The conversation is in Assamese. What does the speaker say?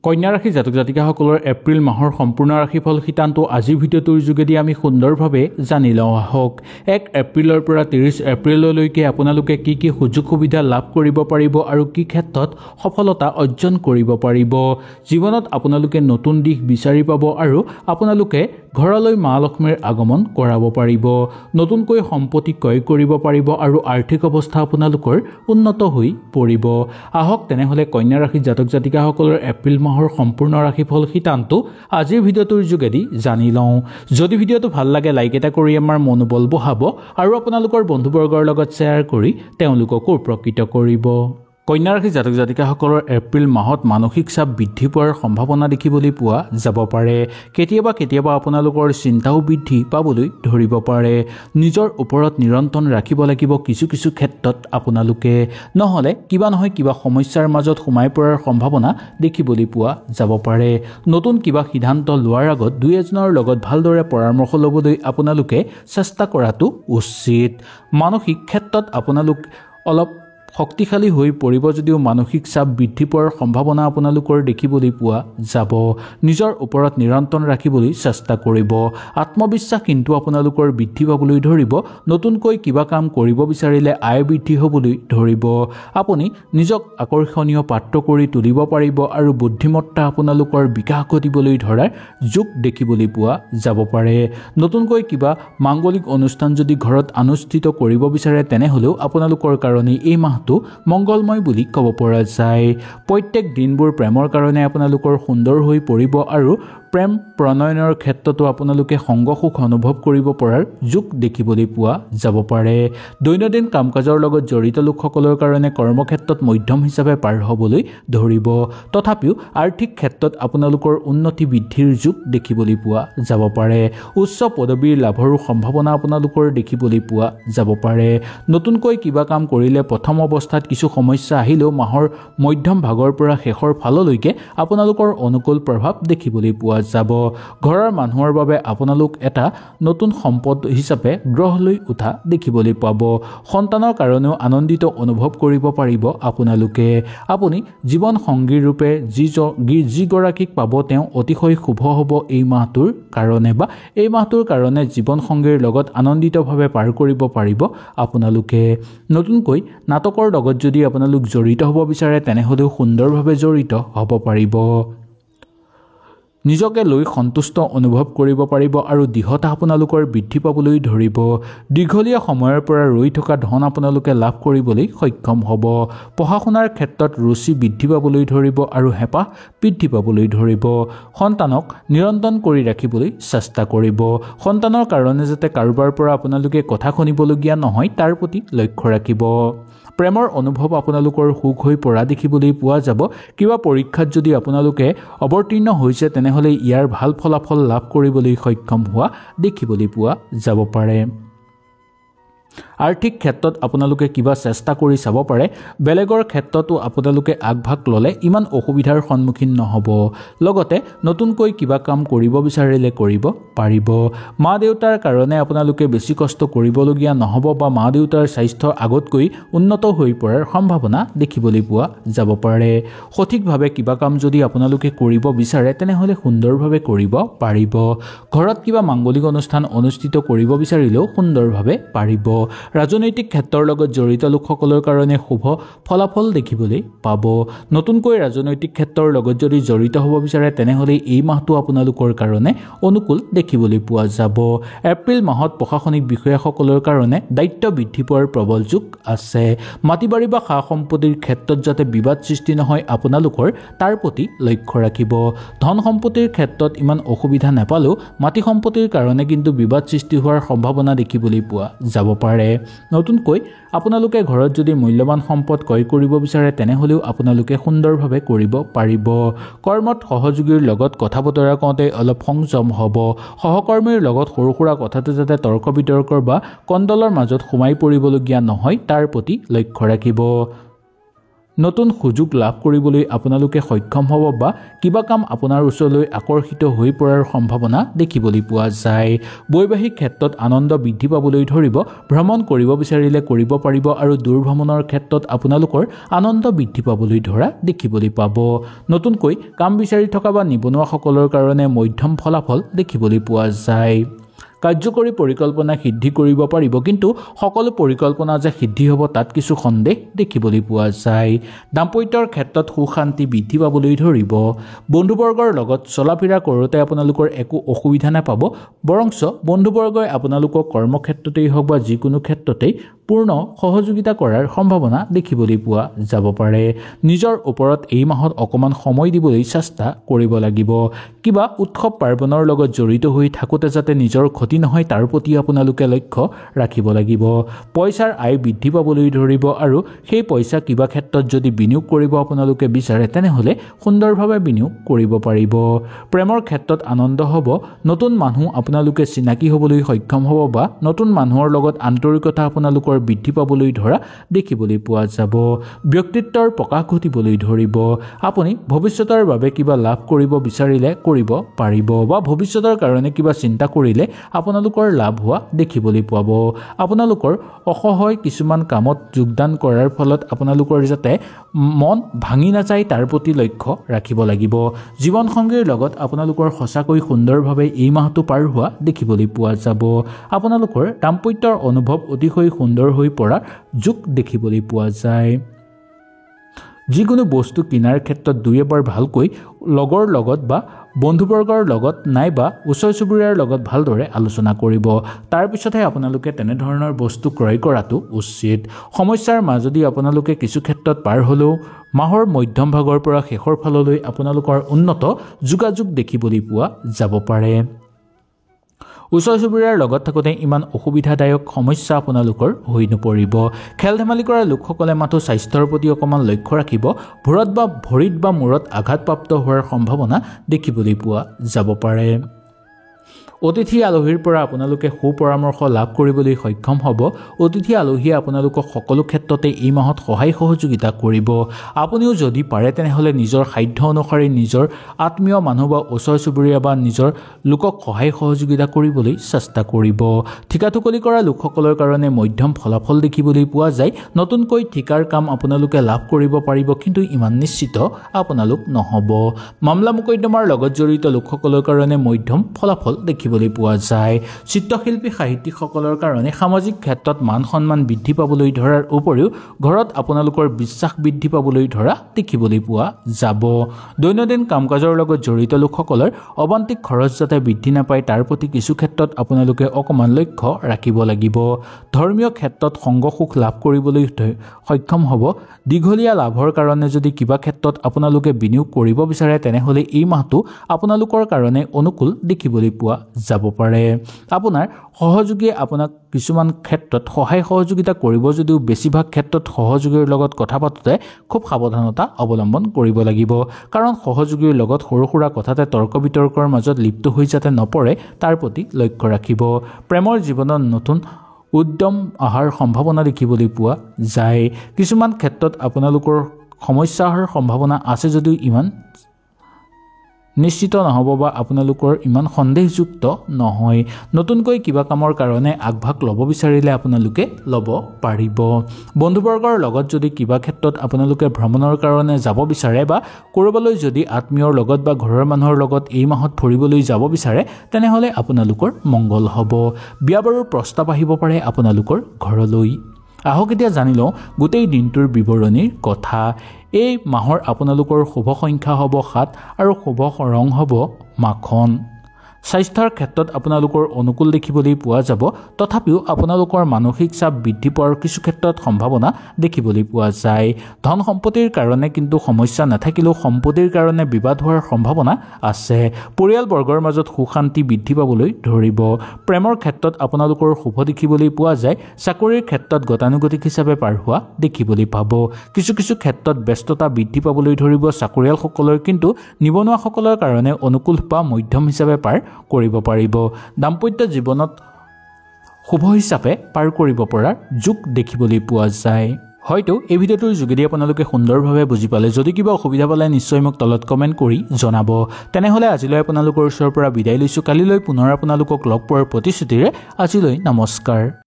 কন্যা ৰাশি জাতক জাতিকাসকলৰ এপ্ৰিল মাহৰ সম্পূৰ্ণ ৰাশিফল শিতানটো আজিৰ ভিডিঅ'টোৰ যোগেদি আমি সুন্দৰভাৱে জানি লওঁ আহক। 1 এপ্ৰিলৰ পৰা 30 এপ্ৰিললৈকে আপোনালোকে কি কি সুযোগ সুবিধা লাভ কৰিব পাৰিব আৰু কি ক্ষেত্ৰত সফলতা অৰ্জন কৰিব পাৰিব। জীৱনত আপোনালোকে নতুন দিশ বিচাৰি পাব আৰু আপোনালোকে ঘৰলৈ মা লক্ষ্মীৰ আগমন কৰাব পাৰিব। নতুনকৈ সম্পত্তি ক্ৰয় কৰিব পাৰিব আৰু আৰ্থিক অৱস্থা আপোনালোকৰ উন্নত হৈ পৰিব। আহক তেনেহ'লে কন্যা ৰাশি জাতক জাতিকাসকলৰ এপ্ৰিল মাহৰ সম্পূৰ্ণ ৰাশিফল শিতানটো আজিৰ ভিডিঅ'টোৰ যোগেদি জানি লওঁ। যদি ভিডিঅ'টো ভাল লাগে লাইক এটা কৰি আমাৰ মনোবল বঢ়াব আৰু আপোনালোকৰ বন্ধুবৰ্গৰ লগত শ্বেয়াৰ কৰি তেওঁলোককো উপকৃত কৰিব। কন্যা ৰাশি জাতক জাতিকাসকলৰ এপ্ৰিল মাহত মানসিক চাপ বৃদ্ধি পোৱাৰ সম্ভাৱনা দেখিবলৈ পোৱা যাব পাৰে। কেতিয়াবা আপোনালোকৰ চিন্তাও বৃদ্ধি পাবলৈ ধৰিব পাৰে। নিজৰ ওপৰত নিয়ন্ত্ৰণ ৰাখিব লাগিব কিছু ক্ষেত্ৰত আপোনালোকে, নহ'লে কিবা নহয় কিবা সমস্যাৰ মাজত সোমাই পৰাৰ সম্ভাৱনা দেখিবলৈ পোৱা যাব পাৰে। নতুন কিবা সিদ্ধান্ত লোৱাৰ আগত দুই এজনৰ লগত ভালদৰে পৰামৰ্শ ল'বলৈ আপোনালোকে চেষ্টা কৰাটো উচিত। মানসিক ক্ষেত্ৰত আপোনালোক অলপ শক্তিশালী হৈ পৰিব যদিও মানসিক চাপ বৃদ্ধি পোৱাৰ সম্ভাৱনা আপোনালোকৰ দেখিবলৈ পোৱা যাব। নিজৰ ওপৰত নিয়ন্ত্ৰণ ৰাখিবলৈ চেষ্টা কৰিব। আত্মবিশ্বাস কিন্তু আপোনালোকৰ বৃদ্ধি পাবলৈ ধৰিব। নতুনকৈ কিবা কাম কৰিব বিচাৰিলে আয় বৃদ্ধি হ'বলৈ ধৰিব। আপুনি নিজক আকৰ্ষণীয় পাত্ৰ কৰি তুলিব পাৰিব আৰু বুদ্ধিমত্তা আপোনালোকৰ বিকাশ ঘটিবলৈ ধৰাৰ যোগ দেখিবলৈ পোৱা যাব পাৰে। নতুনকৈ কিবা মাংগলিক অনুষ্ঠান যদি ঘৰত অনুষ্ঠিত কৰিব বিচাৰে তেনেহ'লেও আপোনালোকৰ কাৰণে এই মাহ মংগলময় বুলি ক'ব পৰা যায়। প্ৰত্যেক দিনবোৰ প্ৰেমৰ কাৰণে আপোনালোকৰ সুন্দৰ হৈ পৰিব আৰু প্ৰেম প্ৰণয়নৰ ক্ষেত্ৰতো আপোনালোকে সংগ সুখ অনুভৱ কৰিব পৰাৰ যোগ দেখিবলৈ পোৱা যাব পাৰে। দৈনন্দিন কাম কাজৰ লগত জড়িত লোকসকলৰ কাৰণে কৰ্মক্ষেত্ৰত মধ্যম হিচাপে পাৰ হ'বলৈ ধৰিব। তথাপিও আৰ্থিক ক্ষেত্ৰত আপোনালোকৰ উন্নতি বৃদ্ধিৰ যোগ দেখিবলৈ পোৱা যাব পাৰে। উচ্চ পদবীৰ লাভৰো সম্ভাৱনা আপোনালোকৰ দেখিবলৈ পোৱা যাব পাৰে। নতুনকৈ কিবা কাম কৰিলে প্ৰথম অৱস্থাত কিছু সমস্যা আহিলেও মাহৰ মধ্যম ভাগৰ পৰা শেষৰ ফাললৈকে আপোনালোকৰ অনুকূল প্ৰভাৱ দেখিবলৈ পোৱা যাব। ঘৰৰ মানুহৰ বাবে আপোনালোক এটা নতুন সম্পদ হিচাপে গ্ৰহ লৈ উঠা দেখিবলৈ পাব। সন্তানৰ কাৰণেও আনন্দিত অনুভৱ কৰিব পাৰিব আপোনালোকে। আপুনি জীৱন সংগী ৰূপে যিগৰাকীক পাব তেওঁ অতিশয় শুভ হ'ব এই মাহটোৰ কাৰণে জীৱন সংগীৰ লগত আনন্দিতভাৱে পাৰ কৰিব পাৰিব আপোনালোকে। নতুনকৈ নাটকৰ লগত যদি আপোনালোক জড়িত হ'ব বিচাৰে তেনেহ'লেও সুন্দৰভাৱে জড়িত হ'ব পাৰিব। নিজকে লৈ সন্তুষ্ট অনুভৱ কৰিব পাৰিব আৰু দৃঢ়তা আপোনালোকৰ বৃদ্ধি পাবলৈ ধৰিব। দীঘলীয়া সময়ৰ পৰা ৰৈ থকা ধন আপোনালোকে লাভ কৰিবলৈ সক্ষম হ'ব। পঢ়া শুনাৰ ক্ষেত্ৰত ৰুচি বৃদ্ধি পাবলৈ ধৰিব আৰু হেঁপাহ বৃদ্ধি পাবলৈ ধৰিব। সন্তানক নিয়ন্ত্ৰণ কৰি ৰাখিবলৈ চেষ্টা কৰিব। সন্তানৰ কাৰণে যাতে কাৰোবাৰ পৰা আপোনালোকে কথা শুনিবলগীয়া নহয় তাৰ প্ৰতি লক্ষ্য ৰাখিব। প্ৰেমৰ অনুভৱ আপোনালোকৰ সুখ হৈ পৰা দেখিবলৈ পোৱা যাব। কিবা পৰীক্ষাত যদি আপোনালোকে অৱতীৰ্ণ হৈছে তেনেহ'লে ইয়াৰ ভাল ফলাফল লাভ কৰিবলৈ সক্ষম হোৱা দেখিবলৈ পোৱা যাব পাৰে। আৰ্থিক ক্ষেত্ৰত আপোনালোকে কিবা চেষ্টা কৰি চাব পাৰে। বেলেগৰ ক্ষেত্ৰতো আপোনালোকে আগভাগ ল'লে ইমান অসুবিধাৰ সন্মুখীন নহ'ব। লগতে নতুনকৈ কিবা কাম কৰিব বিচাৰিলে কৰিব পাৰিব। মা দেউতাৰ কাৰণে আপোনালোকে বেছি কষ্ট কৰিবলগীয়া নহ'ব বা মা দেউতাৰ স্বাস্থ্য আগতকৈ উন্নত হৈ পৰাৰ সম্ভাৱনা দেখিবলৈ পোৱা যাব পাৰে। সঠিকভাৱে কিবা কাম যদি আপোনালোকে কৰিব বিচাৰে তেনেহ'লে সুন্দৰভাৱে কৰিব পাৰিব। ঘৰত কিবা মাংগলিক অনুষ্ঠান অনুষ্ঠিত কৰিব বিচাৰিলেও সুন্দৰভাৱে পাৰিব। ৰাজনৈতিক ক্ষেত্ৰৰ লগত জড়িত লোকসকলৰ কাৰণে শুভ ফলাফল দেখিবলৈ পাব। নতুনকৈ ৰাজনৈতিক ক্ষেত্ৰৰ লগত যদি জড়িত হ'ব বিচাৰে তেনেহ'লে এই মাহটো আপোনালোকৰ কাৰণে অনুকূল দেখিবলৈ পোৱা যাব। এপ্ৰিল মাহত প্ৰশাসনিক বিষয়াসকলৰ কাৰণে দায়িত্ব বৃদ্ধি পোৱাৰ প্ৰবল যোগ আছে। মাটি বাৰী বা সা সম্পত্তিৰ ক্ষেত্ৰত যাতে বিবাদ সৃষ্টি নহয় আপোনালোকৰ তাৰ প্ৰতি লক্ষ্য ৰাখিব। ধন সম্পত্তিৰ ক্ষেত্ৰত ইমান অসুবিধা নাপালেও মাটি সম্পত্তিৰ কাৰণে কিন্তু বিবাদ সৃষ্টি হোৱাৰ সম্ভাৱনা দেখিবলৈ পোৱা যাব পাৰে। নতুনকৈ আপোনালোকে ঘৰত যদি মূল্যৱান সম্পদ ক্ৰয় কৰিব বিচাৰে তেনেহ'লেও আপোনালোকে সুন্দৰভাৱে কৰিব পাৰিব। কৰ্মত সহযোগীৰ লগত কথা বতৰা কওঁতে অলপ সংযম হ'ব। সহকৰ্মীৰ লগত সৰু সুৰা কথাতে যাতে তৰ্ক বিতৰ্কৰ বা কণ্ডলৰ মাজত সোমাই পৰিবলগীয়া নহয় তাৰ প্ৰতি লক্ষ্য ৰাখিব। নতুন সুযোগ লাভ কৰিবলৈ আপোনালোকে সক্ষম হ'ব বা কিবা কাম আপোনাৰ ওচৰলৈ আকৰ্ষিত হৈ পৰাৰ সম্ভাৱনা দেখিবলৈ পোৱা যায়। বৈবাহিক ক্ষেত্ৰত আনন্দ বৃদ্ধি পাবলৈ ধৰিব। ভ্ৰমণ কৰিব বিচাৰিলে কৰিব পাৰিব আৰু দূৰ ভ্ৰমণৰ ক্ষেত্ৰত আপোনালোকৰ আনন্দ বৃদ্ধি পাবলৈ ধৰা দেখিবলৈ পাব। নতুনকৈ কাম বিচাৰি থকা বা নিবনুৱাসকলৰ কাৰণে মধ্যম ফলাফল দেখিবলৈ পোৱা যায়। কাৰ্যকৰী পৰিকল্পনা সিদ্ধি কৰিব পাৰিব, কিন্তু সকলো পৰিকল্পনা যে সিদ্ধি হ'ব তাত কিছু সন্দেহ দেখিবলৈ পোৱা যায়। দাম্পত্যৰ ক্ষেত্ৰত সুখ শান্তি বৃদ্ধি পাবলৈ ধৰিব। বন্ধুবৰ্গৰ লগত চলাফিৰা কৰোঁতে আপোনালোকৰ একো অসুবিধা নাপাব, বৰঞ্চ বন্ধুবৰ্গই আপোনালোকক কৰ্মক্ষেত্ৰতেই হওক বা যিকোনো ক্ষেত্ৰতেই পূৰ্ণ সহযোগিতা কৰাৰ সম্ভাৱনা দেখিবলৈ পোৱা যাব পাৰে। নিজৰ ওপৰত এই মাহত অকণমান সময় দিবলৈ চেষ্টা কৰিব লাগিব। কিবা উৎসৱ পাৰ্বণৰ লগত জড়িত হৈ থাকোঁতে যাতে নিজৰ ক্ষতি নহয় তাৰ প্ৰতি আপোনালোকে লক্ষ্য ৰাখিব লাগিব। পইচাৰ আয় বৃদ্ধি পাবলৈ ধৰিব আৰু সেই পইচা কিবা ক্ষেত্ৰত যদি বিনিয়োগ কৰিব আপোনালোকে বিচাৰে তেনেহ'লে সুন্দৰভাৱে বিনিয়োগ কৰিব পাৰিব। প্ৰেমৰ ক্ষেত্ৰত আনন্দ হ'ব। নতুন মানুহ আপোনালোকে চিনাকি হ'বলৈ সক্ষম হ'ব বা নতুন মানুহৰ লগত আন্তৰিকতা আপোনালোকৰ বৃদ্ধি পাবলৈ ধৰা দেখিবলৈ পোৱা যাব। ব্যক্তিত্বৰ প্ৰকাশ ঘটিবলৈ ধৰিব। আপুনি ভৱিষ্যতৰ বাবে কিবা লাভ কৰিব বিচাৰিলে কৰিব পাৰিব বা ভৱিষ্যতৰ কাৰণে কিবা চিন্তা কৰিলে আপোনালোকৰ লাভ হোৱা দেখিবলৈ পাব। আপোনালোকৰ অসহায় কিছুমান কামত যোগদান কৰাৰ ফলত আপোনালোকৰ যাতে মন ভাঙি নাযায় তাৰ প্ৰতি লক্ষ্য ৰাখিব লাগিব। জীৱনসংগীৰ লগত আপোনালোকৰ সঁচাকৈ সুন্দৰভাৱে এই মাহটো পাৰ হোৱা দেখিবলৈ পোৱা যাব। আপোনালোকৰ দাম্পত্যৰ অনুভৱ অতিশয় সুন্দৰ হৈ পৰা যোগ দেখিবলৈ পোৱা যায়। যিকোনো বস্তু কিনাৰ ক্ষেত্ৰত দুই এবাৰ ভালকৈ লগৰ লগত বা বন্ধুবৰ্গৰ লগত নাইবা ওচৰ চুবুৰীয়াৰ লগত ভালদৰে আলোচনা কৰিব। তাৰপিছতহে আপোনালোকে তেনেধৰণৰ বস্তু ক্ৰয় কৰাটো উচিত। সমস্যাৰ মাজেদি আপোনালোকে কিছু ক্ষেত্ৰত পাৰ হ'লেও মাহৰ মধ্যম ভাগৰ পৰা শেষৰ ফাললৈ আপোনালোকৰ উন্নত যোগাযোগ দেখিবলৈ পোৱা যাব পাৰে। ওচৰ চুবুৰীয়াৰ লগত থাকোঁতে ইমান অসুবিধাদায়ক সমস্যা আপোনালোকৰ হৈ নপৰিব। খেল ধেমালি কৰা লোকসকলে মাথো স্বাস্থ্যৰ প্ৰতি অকণমান লক্ষ্য ৰাখিব। ভৰিত বা মূৰত আঘাতপ্ৰাপ্ত হোৱাৰ সম্ভাৱনা দেখিবলৈ পোৱা যাব পাৰে। অতিথি আলহীৰ পৰা আপোনালোকে সুপৰামৰ্শ লাভ কৰিবলৈ সক্ষম হ'ব। অতিথি আলহীয়ে আপোনালোকক সকলো ক্ষেত্ৰতে এই মাহত সহায় সহযোগিতা কৰিব। আপুনিও যদি পাৰে তেনেহ'লে নিজৰ সাধ্য অনুসৰি নিজৰ আত্মীয় মানুহ বা ওচৰ চুবুৰীয়া বা নিজৰ লোকক সহায় সহযোগিতা কৰিবলৈ চেষ্টা কৰিব। ঠিকাটুকলি কৰা লোকসকলৰ কাৰণে মধ্যম ফলাফল দেখিবলৈ পোৱা যায়। নতুনকৈ ঠিকাৰ কাম আপোনালোকে লাভ কৰিব পাৰিব, কিন্তু ইমান নিশ্চিত আপোনালোক নহ'ব। মামলা মোকদ্দমাৰ লগত জড়িত লোকসকলৰ কাৰণে মধ্যম ফলাফল দেখিবলৈ পোৱা যায়। চিত্ৰশিল্পী সাহিত্যিকসকলৰ কাৰণে সামাজিক ক্ষেত্ৰত মান সন্মান বৃদ্ধি পাবলৈ ধৰাৰ উপৰিও ঘৰত আপোনালোকৰ বিশ্বাস বৃদ্ধি পাবলৈ ধৰা দেখিবলৈ পোৱা যাব। দৈনন্দিন কাম কাজৰ লগত জড়িত লোকসকলৰ অবান্তিক খৰচ যাতে বৃদ্ধি নাপায় তাৰ প্ৰতি কিছু ক্ষেত্ৰত আপোনালোকে অকণমান লক্ষ্য ৰাখিব লাগিব। ধৰ্মীয় ক্ষেত্ৰত সংগ সুখ লাভ কৰিবলৈ সক্ষম হ'ব। দীঘলীয়া লাভৰ কাৰণে যদি কিবা ক্ষেত্ৰত আপোনালোকে বিনিয়োগ কৰিব বিচাৰে তেনেহ'লে এই মাহটো আপোনালোকৰ কাৰণে অনুকূল দেখিবলৈ পোৱা যাব পাৰে। আপোনাৰ সহযোগীয়ে আপোনাক কিছুমান ক্ষেত্ৰত সহায় সহযোগিতা কৰিব যদিও বেছিভাগ ক্ষেত্ৰত সহযোগীৰ লগত কথা পাতোঁতে খুব সাৱধানতা অৱলম্বন কৰিব লাগিব, কাৰণ সহযোগীৰ লগত সৰু সুৰা কথাতে তৰ্ক বিতৰ্কৰ মাজত লিপ্ত হৈ যাতে নপৰে তাৰ প্ৰতি লক্ষ্য ৰাখিব। প্ৰেমৰ জীৱনত নতুন উদ্যম অহাৰ সম্ভাৱনা দেখিবলৈ পোৱা যায়। কিছুমান ক্ষেত্ৰত আপোনালোকৰ সমস্যা অহাৰ সম্ভাৱনা আছে যদিও ইমান নিশ্চিত নহ'ব বা আপোনালোকৰ ইমান সন্দেহযুক্ত নহয়। নতুনকৈ কিবা কামৰ কাৰণে আগভাগ ল'ব বিচাৰিলে আপোনালোকে ল'ব পাৰিব। বন্ধুবৰ্গৰ লগত যদি কিবা ক্ষেত্ৰত আপোনালোকে ভ্ৰমণৰ কাৰণে যাব বিচাৰে বা ক'ৰবালৈ যদি আত্মীয়ৰ লগত বা ঘৰৰ মানুহৰ লগত এই মাহত ফুৰিবলৈ যাব বিচাৰে তেনেহ'লে আপোনালোকৰ মংগল হ'ব। বিয়া বাৰুৰ প্ৰস্তাৱ আহিব পাৰে আপোনালোকৰ ঘৰলৈ। আহক এতিয়া জানি লওঁ গোটেই দিনটোৰ বিৱৰণীৰ কথা। এই মাহৰ আপোনালোকৰ শুভ সংখ্যা হ'ব 7 আৰু শুভ ৰং হ'ব মাখন। স্বাস্থ্যৰ ক্ষেত্ৰত আপোনালোকৰ অনুকূল দেখিবলৈ পোৱা যাব, তথাপিও আপোনালোকৰ মানসিক চাপ বৃদ্ধি পোৱাৰ কিছু ক্ষেত্ৰত সম্ভাৱনা দেখিবলৈ পোৱা যায়। ধন সম্পত্তিৰ কাৰণে কিন্তু সমস্যা নাথাকিলেও সম্পত্তিৰ কাৰণে বিবাদ হোৱাৰ সম্ভাৱনা আছে। পৰিয়ালবৰ্গৰ মাজত সুখ শান্তি বৃদ্ধি পাবলৈ ধৰিব। প্ৰেমৰ ক্ষেত্ৰত আপোনালোকৰ শুভ দেখিবলৈ পোৱা যায়। চাকৰিৰ ক্ষেত্ৰত গতানুগতিক হিচাপে পাৰ হোৱা দেখিবলৈ পাব। কিছু ক্ষেত্ৰত ব্যস্ততা বৃদ্ধি পাবলৈ ধৰিব চাকৰিয়ালসকলৰ, কিন্তু নিবনুৱাসকলৰ কাৰণে অনুকূল বা মধ্যম হিচাপে পাৰ কৰিব পাৰিব। দাম্পত্য জীৱনত শুভ হিচাপে পাৰ কৰিব পৰাৰ যোগ দেখিবলৈ পোৱা যায়। হয়তো এই ভিডিঅ'টোৰ যোগেদি আপোনালোকে সুন্দৰভাৱে বুজি পালে। যদি কিবা অসুবিধা পালে নিশ্চয় মোক তলত কমেণ্ট কৰি জনাব। তেনেহ'লে আজিলৈ আপোনালোকৰ ওচৰৰ পৰা বিদায় লৈছোঁ। কালিলৈ পুনৰ আপোনালোকক লগ পোৱাৰ প্ৰতিশ্ৰুতিৰে আজিলৈ নমস্কাৰ।